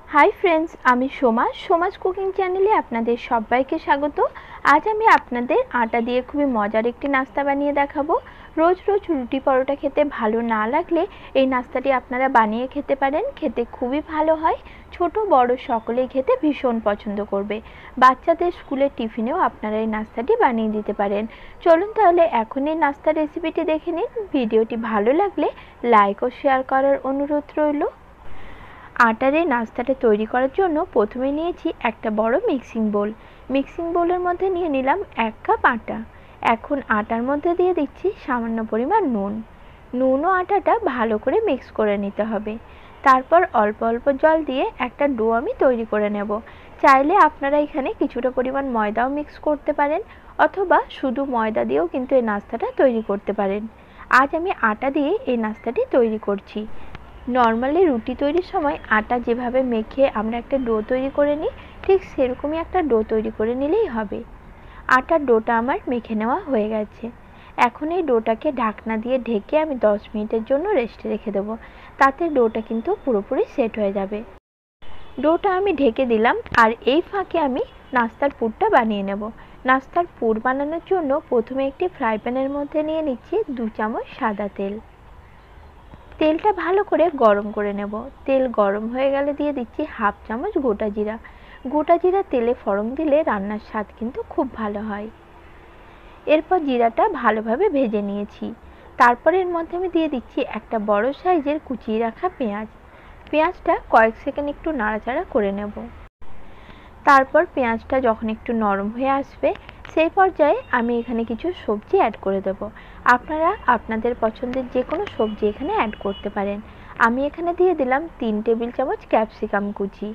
Hi friends, आमी Soma सोमाज cooking चैनेले आपनादेर सबाइके स्वागत। आज आमी आपनादेर आटा दिए खूबই मजार एकटी नास्ता बानिये देखाबो। रोज रोज रुटी परोटा खेते भालो ना लागले এই নাস্তাটি আপনারা বানিয়ে খেতে পারেন। খেতে খুবই ভালো হয়, ছোট বড় সকলেই খেতে ভীষণ পছন্দ করবে। বাচ্চাদের স্কুলের টিফিনেও আপনারা এই নাস্তাটি বানিয়ে দিতে পারেন। চলুন তাহলে এখন এই নাস্তার রেসিপিটি দেখে নিন। ভিডিওটি ভালো লাগলে লাইক ও শেয়ার করার অনুরোধ রইল। आटार এই नास्ताटा तैरी करार जोन्नो प्रथमे नियेछि एकटा बड़ो मिक्सिंग बोलेर मध्य निये निलाम 1 कप आटा। एखन आटार मध्य दिये दिচ্ছি सामान्य परिमाण नुन ओ आटाटा भालो करे मिक्स करे निते हबे। तारपर अल्प अल्प जल दिए एकटा डो आमि तैरी करे नेब। चाइले आपनारा एखाने किछुटा परिमाण मयदाओ मिक्स करते पारेन अथवा शुधु मयदा दिएओ किन्तु এই नास्ताटा तैरी करते पारेन। आज आमि आटा दिए এই नास्ताटी तैरी करछि। नर्माली रुटी तैरिर समय आटा जेभावे मेखे आमरा एकटा डो तैरी करे निई ठीक सेरकमई एकटा डो तैरी करे निलेई हबे। आटार डोटा आमार मेखे नेওয়া হয়ে গেছে। এখন এই ডোটাকে ঢাকনা দিয়ে ঢেকে আমি 10 মিনিটের জন্য রেস্টে রেখে দেব। তাতে ডোটা কিন্তু পুরোপুরি সেট হয়ে যাবে। ডোটা আমি ঢেকে দিলাম আর এই ফাঁকে আমি নাস্তার পুরটা বানিয়ে নেব। নাস্তার পুর বানানোর জন্য প্রথমে একটি ফ্রাই প্যানের মধ্যে নিয়ে নিচ্ছি 2 চামচ সাদা তেল। তেলটা ভালো করে গরম করে নেব। তেল গরম হয়ে গেলে দিয়ে দিচ্ছি হাফ চামচ গোটা জিরা। গোটা জিরা তেলে ফোড়ন দিলে রান্নার স্বাদ কিন্তু খুব ভালো হয়। এরপর জিরাটা ভালোভাবে ভেজে নিয়েছি। তারপর এর মধ্যে আমি দিয়ে দিচ্ছি একটা বড় সাইজের কুচিয়ে রাখা পেঁয়াজ। পেঁয়াজটা কয়েক সেকেন্ড একটু নাড়াচাড়া করে নেব। তারপর পেঁয়াজটা যখন একটু নরম হয়ে আসবে সেই পর্যায়ে আমি এখানে কিছু সবজি অ্যাড করে দেব। আপনারা আপনাদের পছন্দের যে কোনো সবজি এখানে অ্যাড করতে পারেন। আমি এখানে দিয়ে দিলাম 3 টেবিল চামচ ক্যাপসিকাম কুচি,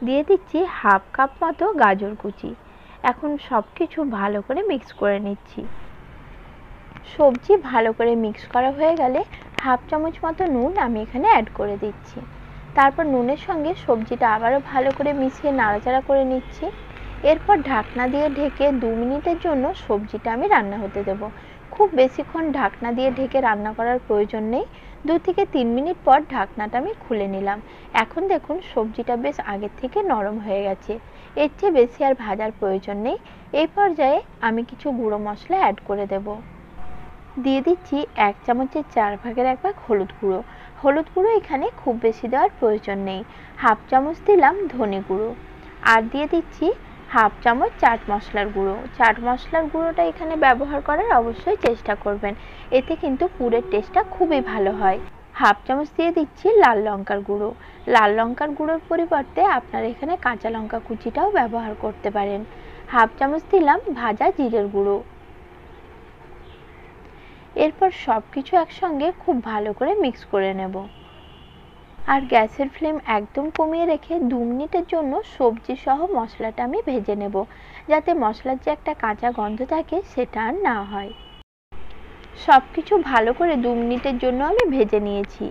দিয়ে দিচ্ছি হাফ কাপ মতো গাজর কুচি। এখন সব কিছু ভালো করে মিক্স করে নিচ্ছি। সবজি ভালো করে মিক্স করা হয়ে গেলে হাফ চামচ মতো নুন আমি এখানে অ্যাড করে দিচ্ছি। তারপর নুনের সঙ্গে সবজিটা আবারও ভালো করে মিশিয়ে নাড়াচাড়া করে নিচ্ছি। এরপর ঢাকনা দিয়ে ঢেকে 2 মিনিটের জন্য সবজিটা আমি রান্না হতে দেব। খুব বেশিক্ষণ ঢাকনা দিয়ে ঢেকে রান্না করার প্রয়োজন নেই। 2 থেকে 3 মিনিট পর ঢাকনাটা আমি খুলে নিলাম। এখন দেখুন সবজিটা বেশ আগের থেকে নরম হয়ে গেছে। এর চেয়ে বেশি আর ভাজার প্রয়োজন নেই। এই পর্যায়ে আমি কিছু গুঁড়ো মশলা অ্যাড করে দেব। দিয়ে দিচ্ছি 1 চামচের 4 ভাগের 1 ভাগ হলুদ গুঁড়ো। হলুদ গুঁড়ো এখানে খুব বেশি দেওয়ার প্রয়োজন নেই। হাফ চামচ দিলাম ধনে গুঁড়ো আর দিয়ে দিচ্ছি হাফ চামচ চাট মশলার গুঁড়ো। চাট মশলার গুঁড়োটা এখানে ব্যবহার করার অবশ্যই চেষ্টা করবেন, এতে কিন্তু পুরের টেস্টটা খুবই ভালো হয়। হাফ চামচ দিয়ে দিচ্ছি লাল লঙ্কার গুঁড়ো। লাল লঙ্কার গুঁড়োর পরিবর্তে আপনারা এখানে কাঁচা লঙ্কা কুচিটাও ব্যবহার করতে পারেন। হাফ চামচ দিলাম ভাজা জিরের গুঁড়ো। এরপর সব কিছু একসঙ্গে খুব ভালো করে মিক্স করে নেব। আর গ্যাসের ফ্লেম একদম কমিয়ে রেখে 2 মিনিটের জন্য সবজি সহ মশলাটা আমি ভেজে নেব, যাতে মশলার যে একটা কাঁচা গন্ধ থাকে সেটা আর না হয়। সব কিছু ভালো করে 2 মিনিটের জন্য আমি ভেজে নিয়েছি।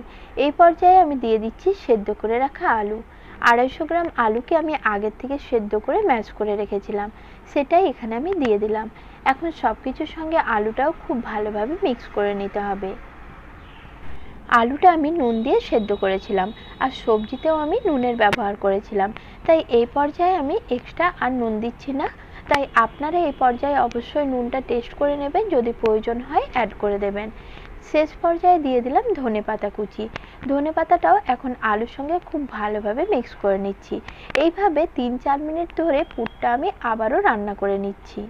এই পর্যায়ে আমি দিয়ে দিচ্ছি সেদ্ধ করে রাখা আলু। 250 গ্রাম আলুকে আমি আগের থেকে সেদ্ধ করে ম্যাশ করে রেখেছিলাম, সেটাই এখানে আমি দিয়ে দিলাম। এখন সব কিছুর সঙ্গে আলুটাও খুব ভালোভাবে মিক্স করে নিতে হবে। আলুটা আমি নুন দিয়ে সেদ্ধ করেছিলাম আর সবজিতেও আমি নুনের ব্যবহার করেছিলাম, তাই এই পর্যায়ে আমি এক্সট্রা আর নুন দিচ্ছি না। তাই আপনারা এই পর্যায়ে অবশ্যই নুনটা টেস্ট করে নেবেন, যদি প্রয়োজন হয় অ্যাড করে দেবেন। শেষ পর্যায়ে দিয়ে দিলাম ধনেপাতা কুচি। ধনেপাতাটাও এখন আলুর সঙ্গে খুব ভালোভাবে মিক্স করে নিচ্ছি। এইভাবে 3-4 মিনিট ধরে পুরটা আমি আবারও রান্না করে নিচ্ছি।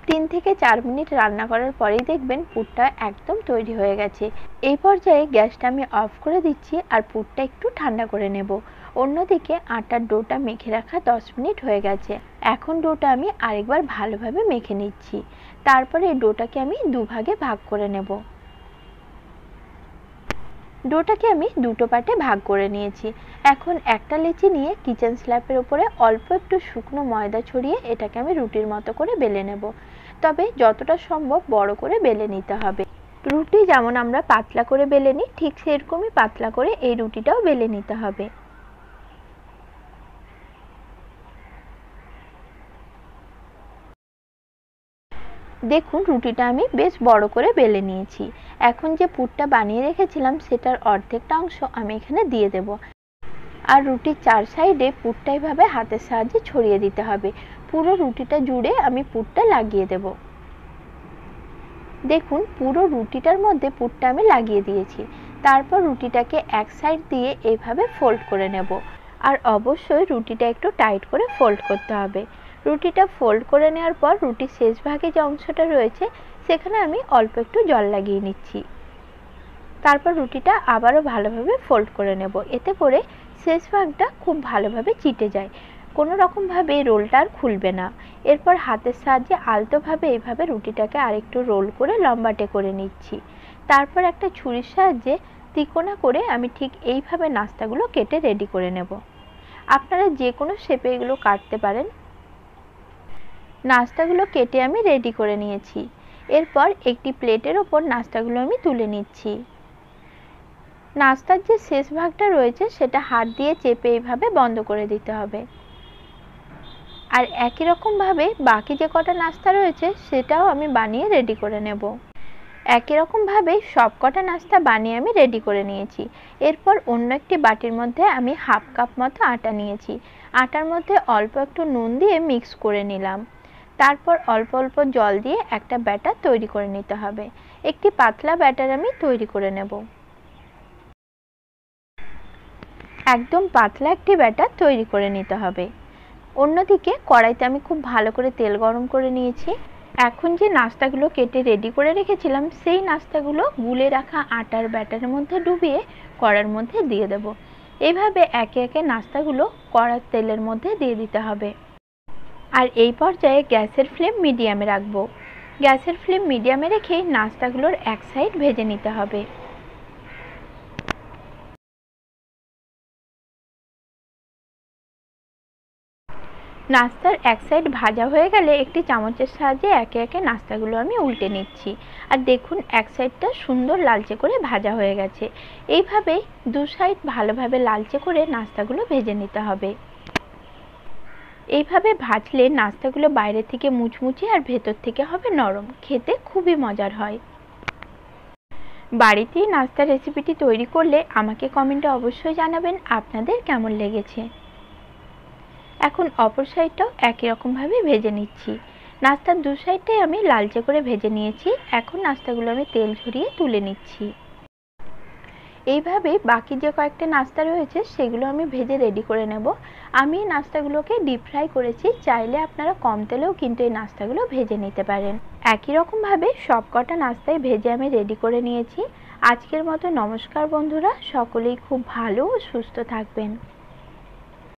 3 থেকে 4 মিনিট রান্না করার পরেই দেখবেন পুরটা একদম তৈরি হয়ে গেছে। এই পর্যায়ে গ্যাসটা আমি অফ করে দিচ্ছি আর পুরটা একটু ঠান্ডা করে নেব। অন্যদিকে আটার ডোটা মেখে রাখা 10 মিনিট হয়ে গেছে। এখন ডোটা আমি আরেকবার ভালোভাবে মেখে নিচ্ছি। তারপরে এই ডোটাকে আমি 2 ভাগে ভাগ করে নেব। ডোটাকে আমি 2টো পার্টে ভাগ করে নিয়েছি। এখন একটা লেচি নিয়ে কিচেন স্ল্যাপের উপরে অল্প একটু শুকনো ময়দা ছড়িয়ে এটাকে আমি রুটির মতো করে বেলে নেব। তবে যতটা সম্ভব বড় করে বেলে নিতে হবে। রুটি যেমন আমরা পাতলা করে বেলে নিই ঠিক সেরকমই পাতলা করে এই রুটিটাও বেলে নিতে হবে। দেখুন রুটিটা আমি বেশ বড় করে বেলে নিয়েছি। এখন যে পুরটা বানিয়ে রেখেছিলাম সেটার অর্ধেকটা অংশ আমি এখানে দিয়ে দেব। আর রুটির চার সাইডে পুরটা এইভাবে হাতের সাহায্যে ছড়িয়ে দিতে হবে। পুরো রুটিটা জুড়ে আমি পুরটা লাগিয়ে দেব। দেখুন পুরো রুটিটার মধ্যে পুরটা আমি লাগিয়ে দিয়েছি। তারপর রুটিটাকে এক সাইড দিয়ে এইভাবে ফোল্ড করে নেব। আর অবশ্যই রুটিটা একটু টাইট করে ফোল্ড করতে হবে। রুটিটা ফোল্ড করে নেওয়ার পর রুটির শেষ ভাগে যে অংশটা রয়েছে সেখানে আমি অল্প একটু জল লাগিয়ে নিচ্ছি। তারপর রুটিটা আবারও ভালোভাবে ফোল্ড করে নেব, এতে করে শেষ ভাগটা খুব ভালোভাবে চিটে যায়, কোনো রকমভাবে রোলটা আর খুলবে না। এরপর হাতের সাহায্যে আলতোভাবে এইভাবে রুটিটাকে আরেকটু রোল করে লম্বাটে করে নিচ্ছি। তারপর একটা ছুরির সাহায্যে তিকোনা করে আমি ঠিক এইভাবে নাস্তাগুলো কেটে রেডি করে নেব। আপনারা যে কোনো শেপে এগুলো কাটতে পারেন। নাস্তাগুলো কেটে আমি রেডি করে নিয়েছি। এরপর একটি প্লেটের ওপর নাস্তাগুলো আমি তুলে নিচ্ছি। নাস্তার যে শেষ ভাগটা রয়েছে সেটা হাত দিয়ে চেপে এইভাবে বন্ধ করে দিতে হবে। আর একই রকমভাবে বাকি যে কটা নাস্তা রয়েছে সেটাও আমি বানিয়ে রেডি করে নেব। একই রকমভাবে সব কটা নাস্তা বানিয়ে আমি রেডি করে নিয়েছি। এরপর অন্য একটি বাটির মধ্যে আমি হাফ কাপ মতো আটা নিয়েছি। আটার মধ্যে অল্প একটু নুন দিয়ে মিক্স করে নিলাম। তারপর অল্প অল্প জল দিয়ে একটা ব্যাটার তৈরি করে নিতে হবে। একটি পাতলা ব্যাটার আমি তৈরি করে নেব। একদম পাতলা একটি ব্যাটার তৈরি করে নিতে হবে। অন্যদিকে কড়াইতে আমি খুব ভালো করে তেল গরম করে নিয়েছি। এখন যে নাস্তাগুলো কেটে রেডি করে রেখেছিলাম সেই নাস্তাগুলো গুলে রাখা আটার ব্যাটারের মধ্যে ডুবিয়ে কড়ার মধ্যে দিয়ে দেব। এইভাবে একে একে নাস্তাগুলো কড়ার তেলের মধ্যে দিয়ে দিতে হবে। আর এই পর্যায়ে গ্যাসের ফ্লেম মিডিয়ামে রাখবো। গ্যাসের ফ্লেম মিডিয়ামে রেখে নাস্তাগুলোর এক সাইড ভেজে নিতে হবে। নাস্তার এক সাইড ভাজা হয়ে গেলে একটি চামচের সাহায্যে একে একে নাস্তাগুলো আমি উল্টে নিচ্ছি। আর দেখুন এক সাইডটা সুন্দর লালচে করে ভাজা হয়ে গেছে। এইভাবেই দু সাইড ভালোভাবে লালচে করে নাস্তাগুলো ভেজে নিতে হবে। এইভাবে ভাজলে নাস্তাগুলো বাইরে থেকে মুচমুচে আর ভেতর থেকে হবে নরম, খেতে খুবই মজার হয়। বাড়িতেই নাস্তার রেসিপিটি তৈরি করলে আমাকে কমেন্টে অবশ্যই জানাবেন আপনাদের কেমন লেগেছে। এখন অপর সাইডটাও একই রকমভাবে ভেজে নিচ্ছি। নাস্তার দু সাইডটাই আমি লালচে করে ভেজে নিয়েছি। এখন নাস্তাগুলো আমি তেল ঝরিয়ে তুলে নিচ্ছি। এইভাবে বাকি যে কয়েকটা নাস্তা রয়েছে সেগুলো আমি ভেজে রেডি করে নেব। আমি এই নাস্তাগুলোকে ডিপ ফ্রাই করেছি, চাইলে আপনারা কম তেলেও কিন্তু এই নাস্তাগুলো ভেজে নিতে পারেন। একই রকমভাবে সব কটা নাস্তাই ভেজে আমি রেডি করে নিয়েছি। আজকের মতো নমস্কার বন্ধুরা, সকলেই খুব ভালো ও সুস্থ থাকবেন।